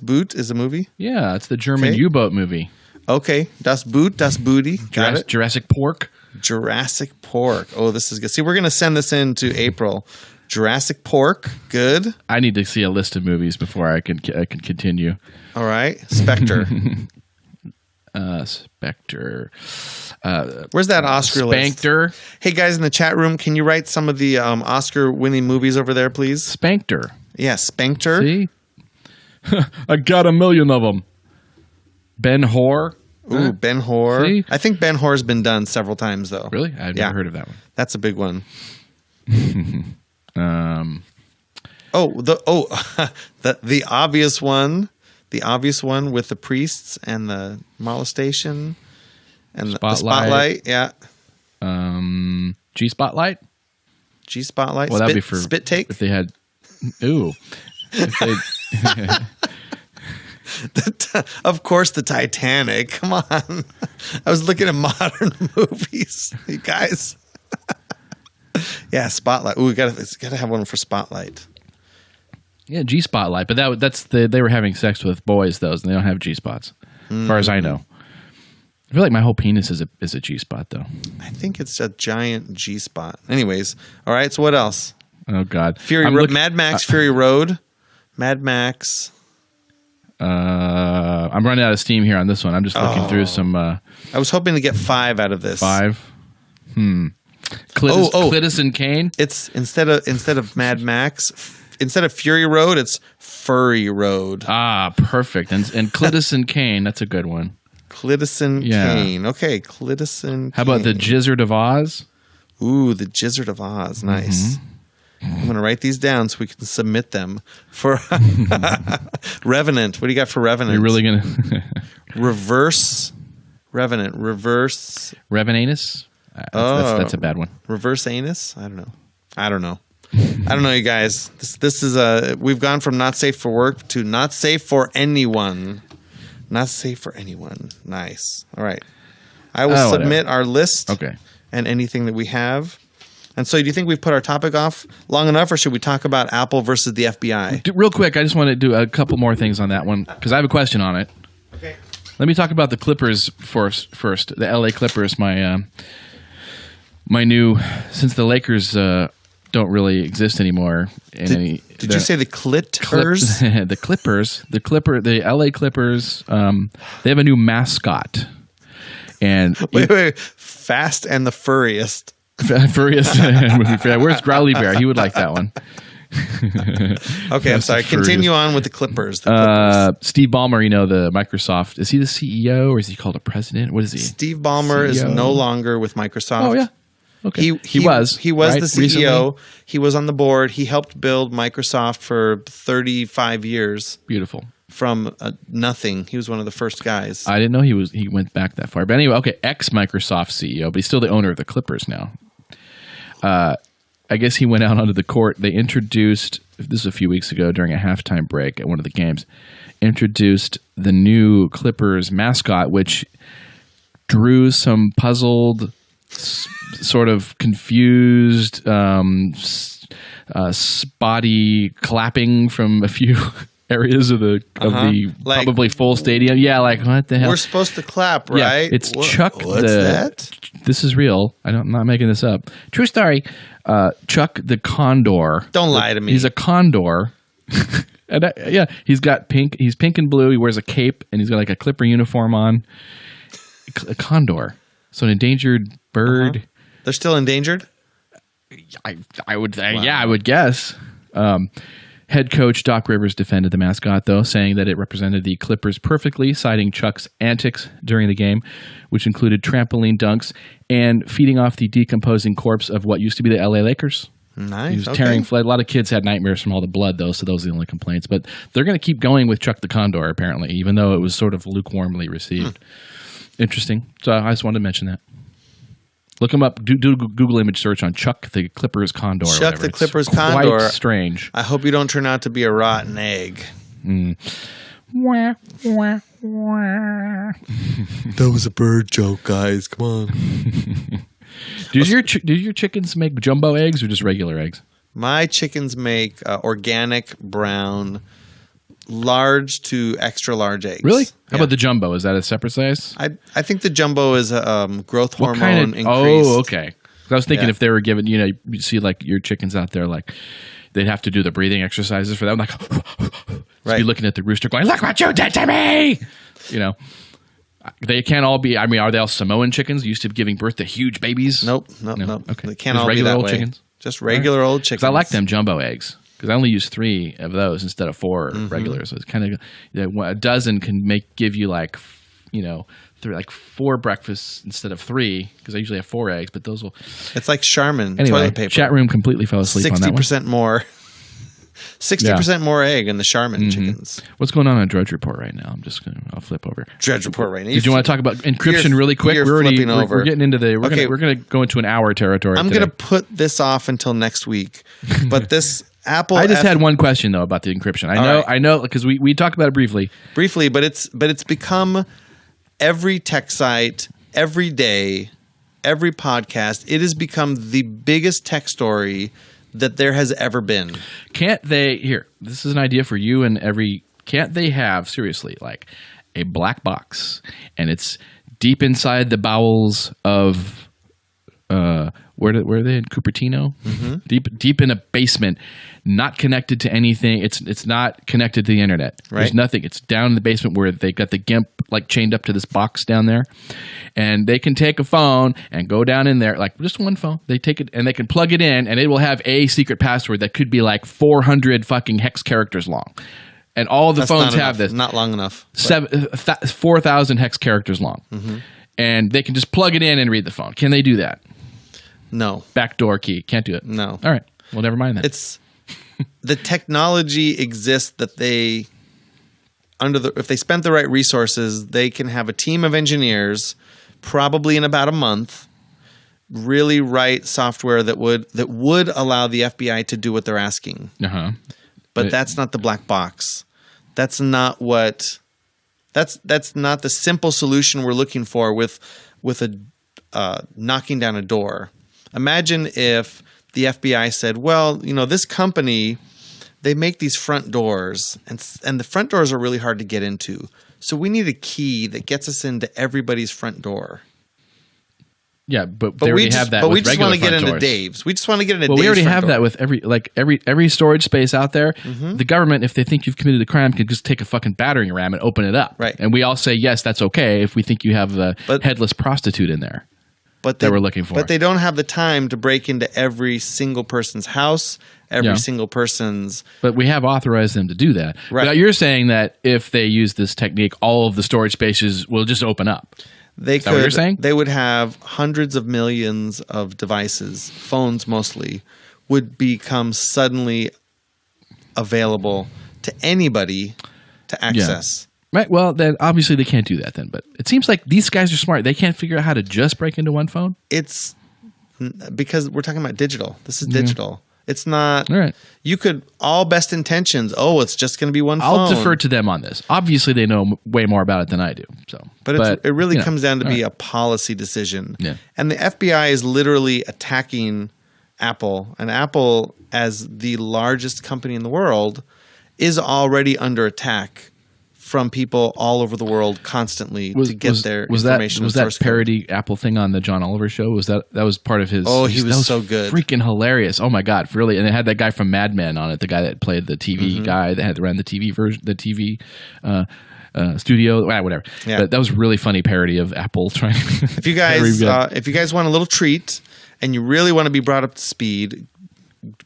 Boot is a movie? Yeah, it's the German U-boat movie. Okay. Das Boot, Das Booty. Got it. Jurassic Pork. Oh, this is good. See, we're going to send this in to April. Jurassic Pork. Good. I need to see a list of movies before I can continue. All right. Spectre. Spectre. Where's that Oscar list? Spankter. Hey, guys in the chat room, can you write some of the Oscar-winning movies over there, please? Spankter. Yeah, Spankter. See? I got a million of them. Ben-Hur. Ooh, Ben-Hur. See? I think Ben-Hur's been done several times, though. Really? I've never heard of that one. That's a big one. The obvious one. The obvious one with the priests and the molestation and the spotlight. Yeah. G-Spotlight? G-Spotlight. Well, that'd be for Spit Take. If they had... Ooh. Of course, the Titanic. Come on. I was looking at modern movies, you guys. Yeah, Spotlight. Ooh, it's got to have one for Spotlight. Yeah, G-Spotlight, but they were having sex with boys, those, and they don't have G-spots, as far as I know. I feel like my whole penis is a G-spot, though. I think it's a giant G-spot. Anyways, all right. So what else? Oh God, Mad Max, Fury Road. Mad Max. I'm running out of steam here on this one. I'm just looking through some. I was hoping to get 5 out of this. 5. Cletus and Kane. It's instead of Mad Max, instead of Fury Road, it's Furry Road. Ah, perfect. And Cletus and Kane. That's a good one. Cletus and Kane. Okay, Cletus and Kane. How about the Jizzard of Oz? Ooh, the Jizzard of Oz. Nice. Mm-hmm. I'm going to write these down so we can submit them for Revenant. What do you got for Revenant? You're really going to... Reverse Revenant. Revenanus? That's a bad one. Reverse anus? I don't know. I don't know, you guys. This is we've gone from not safe for work to not safe for anyone. Not safe for anyone. Nice. All right. I will submit our list. Okay. And anything that we have. And so, do you think we've put our topic off long enough, or should we talk about Apple versus the FBI? Real quick, I just want to do a couple more things on that one because I have a question on it. Okay. Let me talk about the Clippers first. The LA Clippers, my new, since the Lakers don't really exist anymore. Did you say the Clippers? The Clippers, the LA Clippers. They have a new mascot. And wait, Fast and the Furriest. Furriest. Where's Growly Bear? He would like that one. Okay, I'm sorry. Continue on with the Clippers. Steve Ballmer, the Microsoft. Is he the CEO or is he called a president? What is he? Steve Ballmer is no longer with Microsoft. Oh yeah. Okay. He was right, the CEO. Recently? He was on the board. He helped build Microsoft for 35 years. Beautiful. From nothing. He was one of the first guys. I didn't know he went back that far. But anyway, okay, ex-Microsoft CEO, but he's still the owner of the Clippers now. I guess he went out onto the court. They introduced, this was a few weeks ago during a halftime break at one of the games, introduced the new Clippers mascot, which drew some puzzled, sort of confused, spotty clapping from a few areas of the probably full stadium. Yeah, like what the hell? We're supposed to clap, right? Yeah, it's Chuck. What's that? This is real. I'm not making this up. True story. Chuck the Condor. Don't lie to me. He's a condor. And he's got pink. He's pink and blue. He wears a cape and he's got like a Clipper uniform on. A condor. So an endangered bird. They're still endangered? I would I would guess. Head coach Doc Rivers defended the mascot, though, saying that it represented the Clippers perfectly, citing Chuck's antics during the game, which included trampoline dunks and feeding off the decomposing corpse of what used to be the LA Lakers. Nice. He was tearing a lot of kids had nightmares from all the blood, though, so those are the only complaints. But they're going to keep going with Chuck the Condor, apparently, even though it was sort of lukewarmly received. Interesting. So I just wanted to mention that. Look him up. Do a Google image search on Chuck the Clippers Condor. Chuck the Clippers Condor. Quite strange. I hope you don't turn out to be a rotten egg. Wah, wah, wah. That was a bird joke, guys. Come on. Did your chickens make jumbo eggs or just regular eggs? My chickens make organic brown, large to extra large eggs. Really? How about the jumbo? Is that a separate size? I think the jumbo is growth hormone increased. Oh, okay. I was thinking if they were given, you see like your chickens out there, like they'd have to do the breathing exercises for them. Like, be looking at the rooster going, look what you did to me. They can't all be, are they all Samoan chickens used to giving birth to huge babies? Nope. Okay. They can't all be that old way. Chickens? Just regular old chickens. Because I like them jumbo eggs. Because I only use 3 of those instead of 4 regular. So it's kind of a dozen can give you like 4 breakfasts instead of 3 because I usually have 4 eggs. But those will. It's like Charmin toilet paper. Chat room completely fell asleep on that one. 60% more. 60% more egg in the Charmin chickens. What's going on Drudge Report right now? I'll flip over. Drudge Report right now. Did you want to talk about encryption really quick? We're getting into we're going to go into an hour territory. I'm going to put this off until next week. But this Apple. I just had one question though about the encryption. I know because we talked about it briefly. But it's become every tech site, every day, every podcast. It has become the biggest tech story that there has ever been. Can't they this is an idea for you and can't they have seriously like a black box and it's deep inside the bowels of where are they in Cupertino? Deep in a basement, not connected to anything. It's not connected to the internet. Right. There's nothing. It's down in the basement where they got the GIMP like chained up to this box down there, and they can take a phone and go down in there, like just one phone. They take it and they can plug it in, and it will have a secret password that could be like 400 fucking hex characters long. And all the phones have this. Not long enough. 4,000 hex characters long. And they can just plug it in and read the phone. Can they do that? No. Backdoor key. Can't do it. No. All right. Well, never mind that. It's the technology exists that they if they spent the right resources, they can have a team of engineers probably in about a month really write software that would allow the FBI to do what they're asking. But that's not the black box. That's not what. That's not the simple solution we're looking for with a knocking down a door. Imagine if the FBI said, "Well, this company, they make these front doors, and the front doors are really hard to get into. So we need a key that gets us into everybody's front door." Yeah, but they already have that. But we just want to get into doors. Dave's. We just want to get into. Well, Dave's we already front have door. that with every storage space out there. The government, if they think you've committed a crime, can just take a fucking battering ram and open it up. Right. And we all say yes, that's okay if we think you have a headless prostitute in there. That we're looking for. But they don't have the time to break into every single person's house, every single person's. But we have authorized them to do that. Right. But you're saying that if they use this technique, all of the storage spaces will just open up. Is that what you're saying? They would have hundreds of millions of devices, phones mostly, would become suddenly available to anybody to access. Yeah. Right. Well, then obviously they can't do that then. But it seems like these guys are smart. They can't figure out how to just break into one phone. It's because we're talking about digital. This is digital. It's not. All right. You could all best intentions. Oh, it's just going to be one phone. I'll defer to them on this. Obviously, they know way more about it than I do. But it really comes down to be a policy decision. Yeah. And the FBI is literally attacking Apple. And Apple, as the largest company in the world, is already under attack from people all over the world constantly to get their information. Was that parody Apple thing on the John Oliver show? Was that was part of his? Oh, he was so good, freaking hilarious! Oh my god, really! And it had that guy from Mad Men on it, the guy that played the TV guy that ran the TV version, the TV studio, whatever. Yeah. But that was really funny parody of Apple trying. If you guys want a little treat and you really want to be brought up to speed,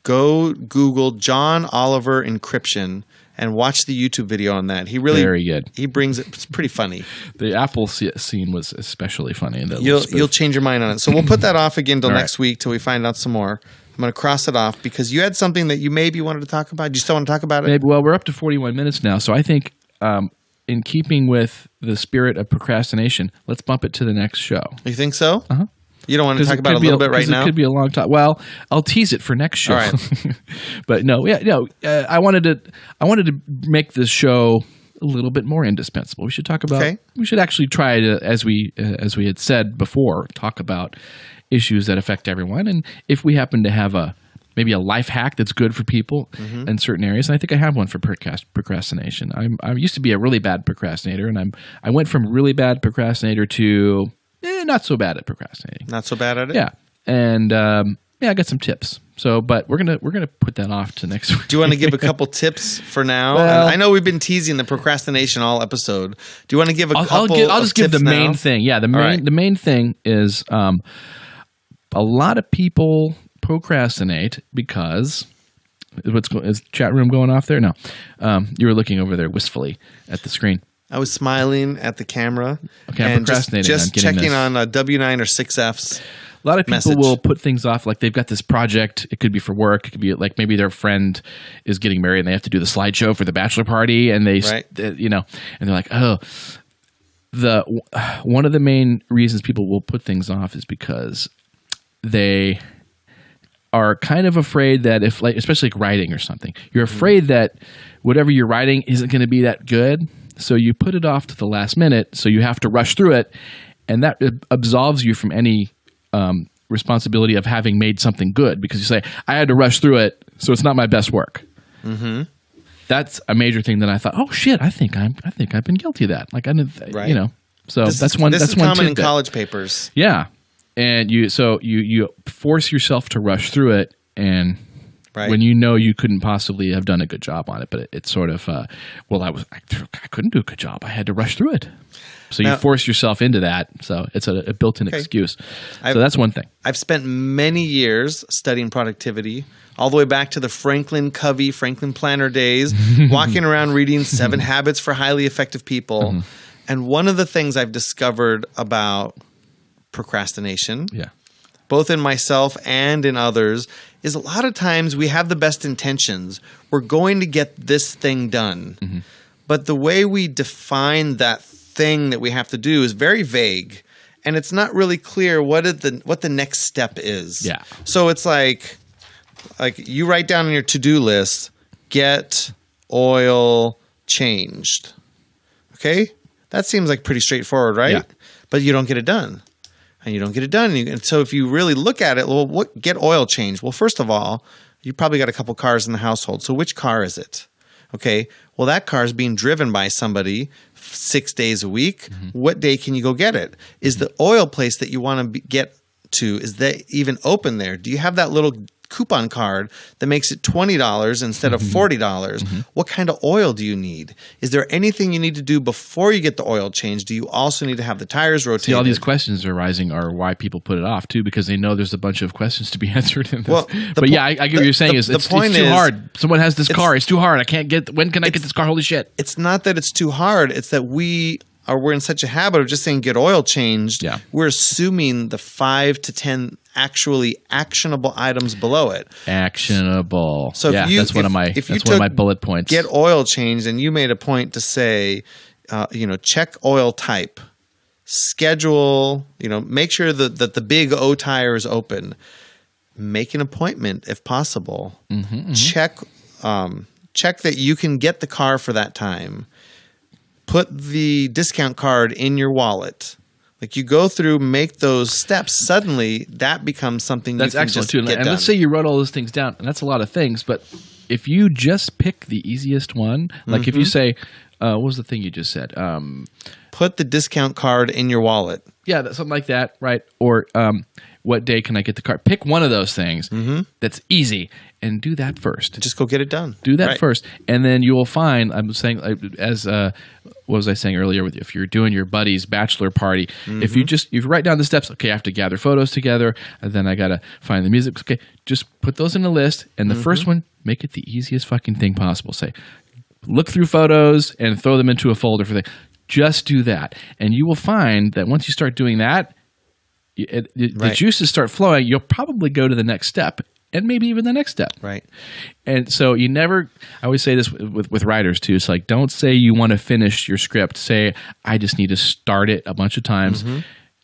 go Google John Oliver encryption. And watch the YouTube video on that. He really very good. He brings it. It's pretty funny. The Apple scene was especially funny. You'll change your mind on it. So we'll put that off again till next week till we find out some more. I'm going to cross it off because you had something that you maybe wanted to talk about. Do you still want to talk about it? Maybe, well, we're up to 41 minutes now, so I think in keeping with the spirit of procrastination, let's bump it to the next show. You think so? Uh-huh. You don't want to talk about it a little bit right now? It could be a long talk. Well, I'll tease it for next show. All right. But I wanted to make this show a little bit more indispensable. We should talk about. Okay. We should actually try to, as we had said before, talk about issues that affect everyone. And if we happen to have maybe a life hack that's good for people in certain areas, and I think I have one for procrastination. I used to be a really bad procrastinator, and I went from really bad procrastinator to not so bad at procrastinating. Not so bad at it? Yeah. And I got some tips. So, but we're gonna put that off to next week. Do you want to give a couple tips for now? Well, I know we've been teasing the procrastination all episode. Do you want to give a couple? I'll just give the main thing. Yeah, the main thing is a lot of people procrastinate because is chat room going off there? No, you were looking over there wistfully at the screen. I was smiling at the camera. Okay, I'm procrastinating. Just checking on a W9 or 6Fs. A lot of people will put things off, like they've got this project. It could be for work. It could be like maybe their friend is getting married and they have to do the slideshow for the bachelor party, and and they're like, oh. One of the main reasons people will put things off is because they are kind of afraid that if, like, especially like writing or something, you're afraid that whatever you're writing isn't going to be that good. So you put it off to the last minute, so you have to rush through it, and that absolves you from any responsibility of having made something good, because you say, I had to rush through it, so it's not my best work. Mm-hmm. That's a major thing that I thought, oh shit, I think I've been guilty of that. Like I didn't, So that's one. That's one common tidbit. In college papers. Yeah, and you force yourself to rush through it, and when you know you couldn't possibly have done a good job on it, but it's sort of, I couldn't do a good job. I had to rush through it. So you force yourself into that. So it's a built-in excuse. So that's one thing. I've spent many years studying productivity, all the way back to the Franklin Covey, Franklin Planner days, walking around reading 7 Habits for Highly Effective People. Mm-hmm. And one of the things I've discovered about procrastination, both in myself and in others, is a lot of times we have the best intentions. We're going to get this thing done. Mm-hmm. But the way we define that thing that we have to do is very vague. and it's not really clear what the next step is. Yeah. So it's like you write down on your to-do list, get oil changed. Okay? That seems like pretty straightforward, right? Yeah. But you don't get it done. And you don't get it done. And so if you really look at it, well, get oil changed? Well, first of all, you probably got a couple cars in the household. So which car is it? Okay. Well, that car is being driven by somebody 6 days a week. What day can you go get it? Is the oil place that you want to get to, is that even open there? Do you have that little coupon card that makes it $20 instead of $40? What kind of oil do you need? Is there anything you need to do before you get the oil changed? Do you also need to have the tires rotated? See, all these questions are arising are why people put it off too, because they know there's a bunch of questions to be answered in this. Well, I get what you're saying. It's too hard. Someone has this car. It's too hard. I can't get. When can I get this car? Holy shit! It's not that it's too hard. It's that we're in such a habit of just saying get oil changed. Yeah. We're assuming the 5 to 10 actually actionable items below it. Actionable. So that's one of my bullet points. Get oil changed, and you made a point to say, check oil type, schedule. Make sure that the big O tire is open. Make an appointment if possible. Check that you can get the car for that time. Put the discount card in your wallet. Like you go through, make those steps. Suddenly, that becomes something that's you can excellent just too. get And done. let's say you wrote all those things down, and that's a lot of things. But if you just pick the easiest one, like if you say, what was the thing you just said? Put the discount card in your wallet. Yeah, something like that, right? Or what day can I get the car? Pick one of those things that's easy and do that first. Just go get it done. Do that first. And then you will find, I'm saying, what was I saying earlier with you? If you're doing your buddy's bachelor party, if you write down the steps, okay, I have to gather photos together, and then I got to find the music. Okay, just put those in a list. And the first one, make it the easiest fucking thing possible. Say, look through photos and throw them into a folder for things. Just do that. And you will find that once you start doing that, the juices start flowing. You'll probably go to the next step and maybe even the next step. Right. And so I always say this with writers too. It's like, don't say you want to finish your script. Say, I just need to start it a bunch of times.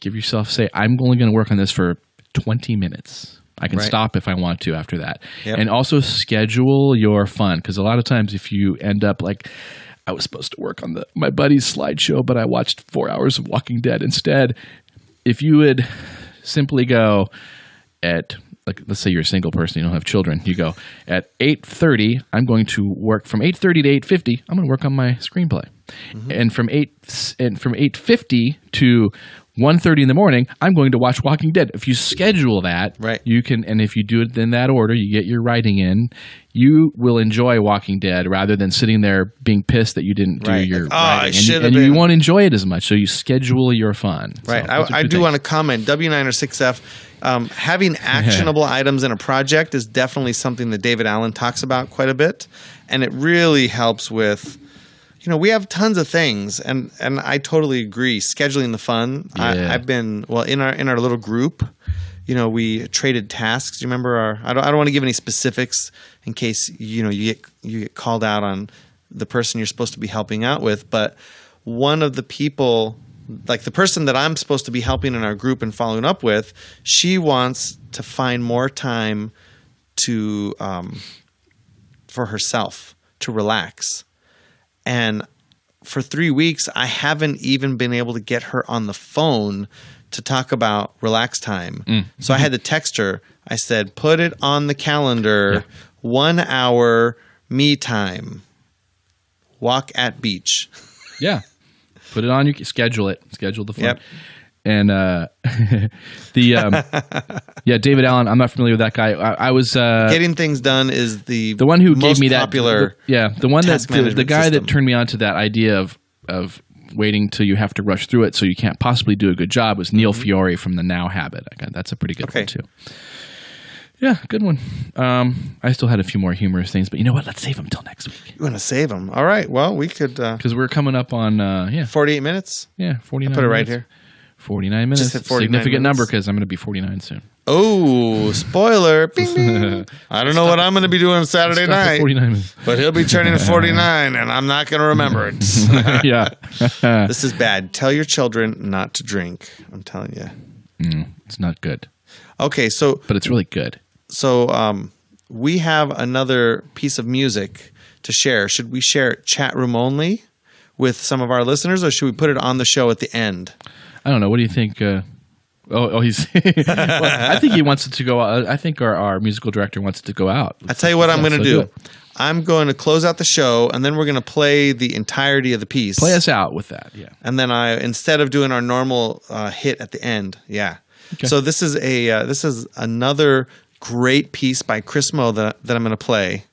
Give yourself, say, I'm only going to work on this for 20 minutes. I can stop if I want to after that. Yep. And also schedule your fun. Because a lot of times if you end up like, I was supposed to work on my buddy's slideshow, but I watched 4 hours of Walking Dead instead. If you would simply go at, like, let's say you're a single person, you don't have children. You go at 8:30. I'm going to work from 8:30 to 8:50. I'm going to work on my screenplay, and from 8:50 to 1:30 in the morning, I'm going to watch Walking Dead. If you schedule that, you can, and if you do it in that order, you get your writing in. You will enjoy Walking Dead rather than sitting there being pissed that you didn't do your writing, and you won't enjoy it as much. So you schedule your fun. Right. So I do want to comment. W9 or 6F, having actionable items in a project is definitely something that David Allen talks about quite a bit, and it really helps with. We have tons of things, and I totally agree. Scheduling the fun. Yeah. I've been in our little group. We traded tasks. You remember I don't want to give any specifics in case you get called out on the person you're supposed to be helping out with. But one of the people, like the person that I'm supposed to be helping in our group and following up with, she wants to find more time to for herself to relax. And for 3 weeks, I haven't even been able to get her on the phone to talk about relax time. So I had to text her. I said, put it on the calendar, 1 hour me time, walk at beach. Yeah. Put it on, you can schedule it. Schedule the fun. Yep. And David Allen, I'm not familiar with that guy. I was Getting Things Done is the one who gave me that popular the one that the guy system. that turned me on to that idea of waiting till you have to rush through it so you can't possibly do a good job was Neil Fiore from The Now Habit. That's a pretty good one too. Yeah, good one. I still had a few more humorous things, but you know what? Let's save them till next week. You want to save them? All right. Well, we could because we're coming up on 48 minutes. Yeah, 49. I'll put it right here. 49 minutes. Just hit 49 significant minutes. number because I'm going to be 49 soon. Oh, spoiler. Bing, bing. I don't know what I'm going to be doing Saturday night. 49. But he'll be turning 49, and I'm not going to remember it. Yeah. This is bad. Tell your children not to drink. I'm telling you. It's not good. Okay, so... But it's really good. So we have another piece of music to share. Should we share it chat room only with some of our listeners, or should we put it on the show at the end? I don't know. What do you think? He's. Well, I think he wants it to go out. I think our musical director wants it to go out. I'll tell you what I'm going to do. I'm going to close out the show, and then we're going to play the entirety of the piece. Play us out with that, yeah. And then instead of doing our normal hit at the end, yeah. Okay. So this is another great piece by Chris Moe that I'm going to play.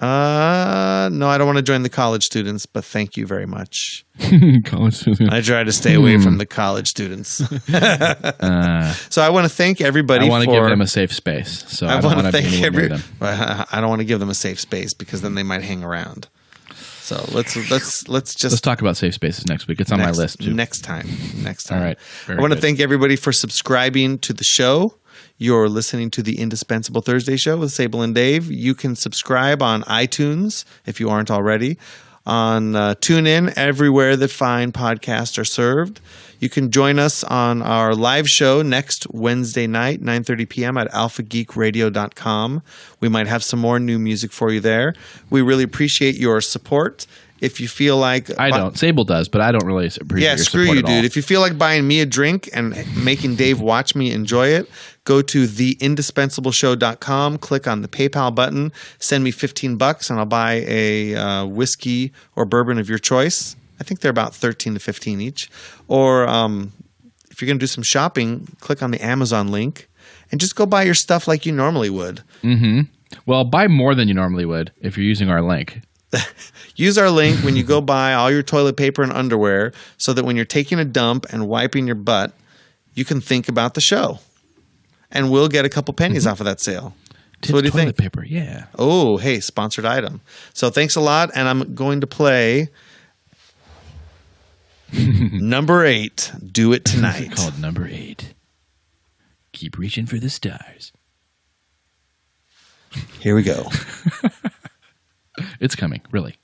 No, I don't want to join the college students, but thank you very much. College students. I try to stay away from the college students. So I want to thank everybody. I want to give them a safe space. So I don't want to thank everybody. I don't want to give them a safe space because then they might hang around. So let's talk about safe spaces next week. It's on my list too. Next time. All right. I want to thank everybody for subscribing to the show. You're listening to the Indispensable Thursday Show with Sable and Dave. You can subscribe on iTunes if you aren't already, on TuneIn, everywhere that fine podcasts are served. You can join us on our live show next Wednesday night, 9:30 p.m. at alphageekradio.com. We might have some more new music for you there. We really appreciate your support. If you feel like... I don't. Sable does, but I don't really appreciate your support screw you, at all. dude. If you feel like buying me a drink and making Dave watch me enjoy it, go to theindispensable.show.com, click on the PayPal button, send me $15, and I'll buy a whiskey or bourbon of your choice. I think they're about $13 to $15 each. Or if you're going to do some shopping, click on the Amazon link and just go buy your stuff like you normally would. Mm-hmm. Well, buy more than you normally would if you're using our link. Use our link when you go buy all your toilet paper and underwear so that when you're taking a dump and wiping your butt, you can think about the show. And we'll get a couple pennies off of that sale. So what do you think? Toilet paper, yeah. Oh, hey, sponsored item. So thanks a lot, and I'm going to play number 8, Do It Tonight. It's called number 8. Keep reaching for the stars. Here we go. It's coming, really.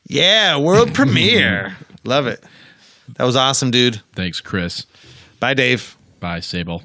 Yeah, world premiere. Love it. That was awesome, dude. Thanks, Chris. Bye, Dave. Bye, Sable.